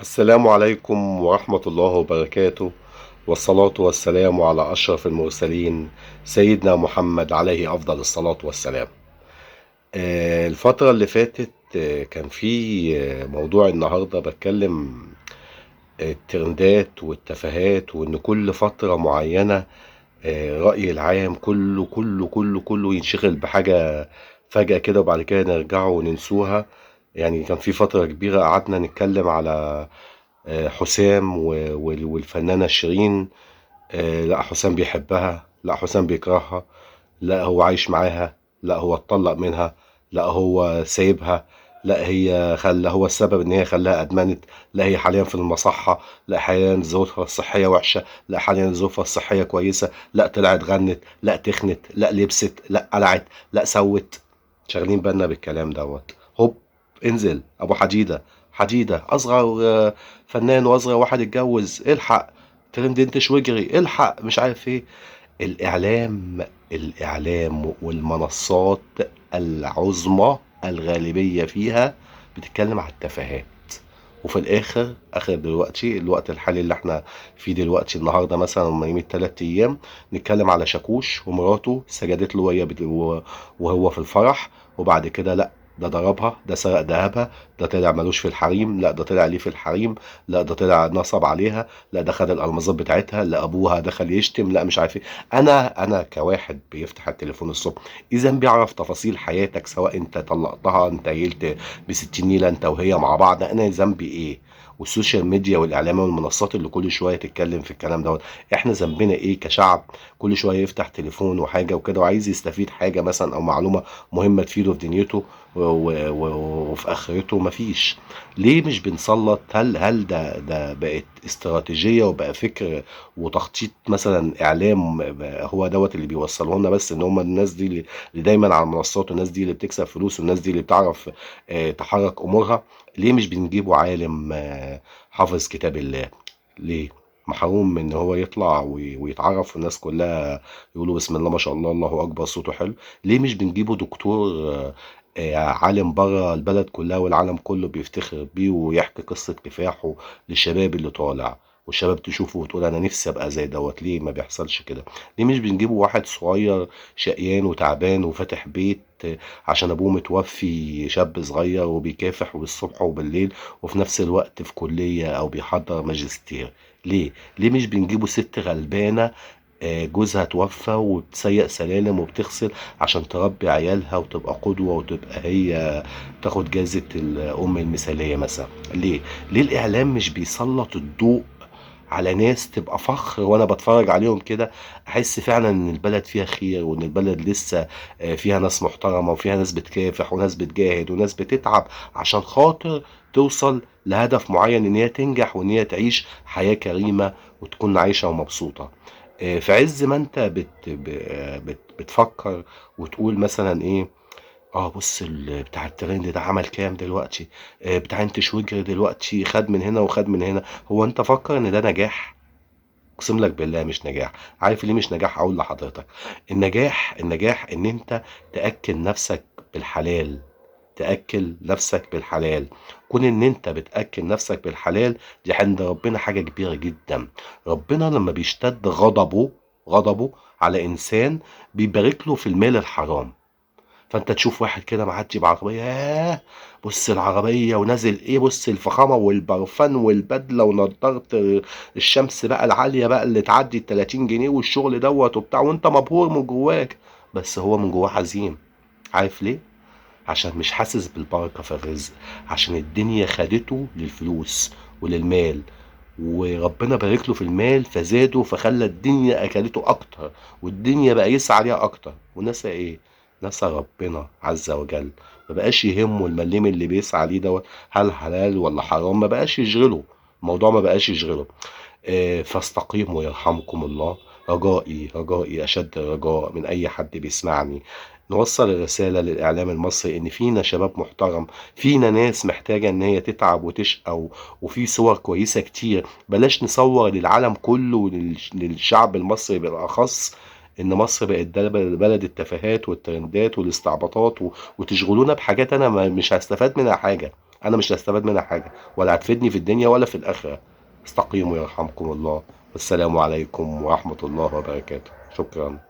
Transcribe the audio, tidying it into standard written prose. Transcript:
السلام عليكم ورحمة الله وبركاته، والصلاة والسلام على أشرف المرسلين سيدنا محمد عليه أفضل الصلاة والسلام. الفترة اللي فاتت كان في موضوع النهاردة بتكلم الترندات والتفاهات، وإن كل فترة معينة رأي العام كله ينشغل بحاجة فجأة كده، وبعد كده نرجعه وننسوها. يعني كان في فترة كبيرة قعدنا نتكلم على حسام والفنانة شيرين. لا حسام بيحبها، لا حسام بيكرهها، لا هو عايش معاها، لا هو اتطلق منها، لا هو سايبها، لا هي خلى هو السبب ان هي خلاها ادمنت، لا هي حاليا في المصحة، لا حاليا ظروفها الصحية وحشة، لا حاليا ظروفها الصحية كويسة، لا طلعت غنت، لا تخنت، لا لبست، لا قلعت، لا سوت. شاغلين بالنا بالكلام دوت. هوب، انزل ابو حديدة. حديدة اصغر فنان واصغر واحد اتجوز، الحق ترند انتش واجري، الحق مش عارف ايه. الإعلام والمنصات العظمى الغالبية فيها بتتكلم على التفاهات. وفي الآخر آخر دلوقتي الوقت الحالي اللي احنا فيه دلوقتي، النهاردة مثلا من يومين 3 أيام نتكلم على شاكوش ومراته سجدت له وهو في الفرح، وبعد كده لأ ده ضربها، ده سرق دهبها، ده طلع ملوش في الحريم، لا ده طلع ليه في الحريم، لا ده طلع نصب عليها، لا ده خد الالمازات بتاعتها، لا ابوها دخل يشتم، لا مش عارف ايه. انا كواحد بيفتح التليفون الصبح اذا بيعرف تفاصيل حياتك، سواء انت طلقتها، انت عيلت ب60 نيله انت وهي مع بعض، انا ذنبي ايه؟ والسوشيال ميديا والاعلام والمنصات اللي كل شويه تتكلم في الكلام دوت، احنا ذنبنا ايه كشعب؟ كل شويه يفتح تليفون وحاجه وكده وعايز يستفيد حاجه مثلا او معلومه مهمه تفيده في دنيته وفي اخرته مفيش. ليه مش بنسلط؟ هل ده بقت استراتيجيه وبقى فكر وتخطيط مثلا اعلام هو دوت اللي بيوصله لنا، بس ان هم الناس دي اللي دايما على المنصات، والناس دي اللي بتكسب فلوس، والناس دي اللي بتعرف تحرك امورها. ليه مش بنجيبوا عالم حافظ كتاب الله؟ ليه محروم ان هو يطلع ويتعرف والناس كلها يقولوا بسم الله ما شاء الله الله اكبر صوته حلو؟ ليه مش بنجيبوا دكتور عالم بره البلد كلها والعالم كله بيفتخر بيه ويحكي قصة كفاحه للشباب اللي طالع، والشباب تشوفه وتقول انا نفسي ابقى زي دوت؟ ليه ما بيحصلش كده؟ ليه مش بنجيبوا واحد صغير شقيان وتعبان وفاتح بيت عشان ابوه متوفي، شاب صغير وبيكافح بالصبح وبالليل، وفي نفس الوقت في كلية او بيحضر ماجستير؟ ليه مش بنجيبوا ست غلبانة جوزها توفى وبتسيق سلالم وبتغسل عشان تربي عيالها وتبقى قدوة وتبقى هي تاخد جايزة الأم المثالية مثلا؟ ليه الإعلام مش بيسلط الضوء على ناس تبقى فخر وانا بتفرج عليهم كده، احس فعلا ان البلد فيها خير، وان البلد لسه فيها ناس محترمة، وفيها ناس بتكافح وناس بتجاهد وناس بتتعب عشان خاطر توصل لهدف معين، ان هي تنجح وان هي تعيش حياة كريمة وتكون عايشة ومبسوطة. في عز ما انت بتفكر وتقول مثلا ايه، اه بص بتاع الترند ده عمل كام دلوقتي، بتاع انت شويجر دلوقتي خد من هنا وخد من هنا. هو انت فكر ان ده نجاح؟ اقسم لك بالله مش نجاح. عارف ليه مش نجاح؟ اقول لحضرتك. النجاح ان انت تاكل نفسك بالحلال، تاكل نفسك بالحلال. كون ان انت بتاكل نفسك بالحلال دي عند ربنا حاجه كبيره جدا. ربنا لما بيشتد غضبه على انسان بيبارك له في المال الحرام. فانت تشوف واحد كده معدي بعربيه، ياه بص العربيه ونازل ايه، بص الفخامه والبرفان والبدله ونضاره الشمس بقى العاليه بقى اللي تعدي ال 30 جنيه والشغل دوت وبتاع، وانت مبهور من جواك، بس هو من جواه حزين. عارف ليه؟ عشان مش حاسس بالبركه في الرزق، عشان الدنيا خدته للفلوس وللمال، وربنا بارك له في المال فزاده فخلى الدنيا اكلته اكتر، والدنيا بقى يسعى عليها اكتر، ونسى ايه؟ نسى ربنا عز وجل. ما بقاش يهمه المليم اللي بيسعى عليه دوت هل حلال ولا حرام، ما بقاش يشغله الموضوع، ما بقاش يشغله. فاستقيموا يرحمكم الله. رجائي أشد الرجاء من أي حد بيسمعني، نوصل الرسالة للإعلام المصري إن فينا شباب محترم، فينا ناس محتاجة إن هي تتعب وتشقى وفي صور كويسة كتير. بلاش نصور للعالم كله وللشعب المصري بالأخص إن مصر بقت بلد التفاهات والترندات والاستعباطات وتشغلونا بحاجات أنا مش هستفاد منها حاجة. انا مش هستفاد منها حاجه، ولا هتفيدني في الدنيا ولا في الاخره. استقيموا يرحمكم الله. والسلام عليكم ورحمه الله وبركاته. شكرا.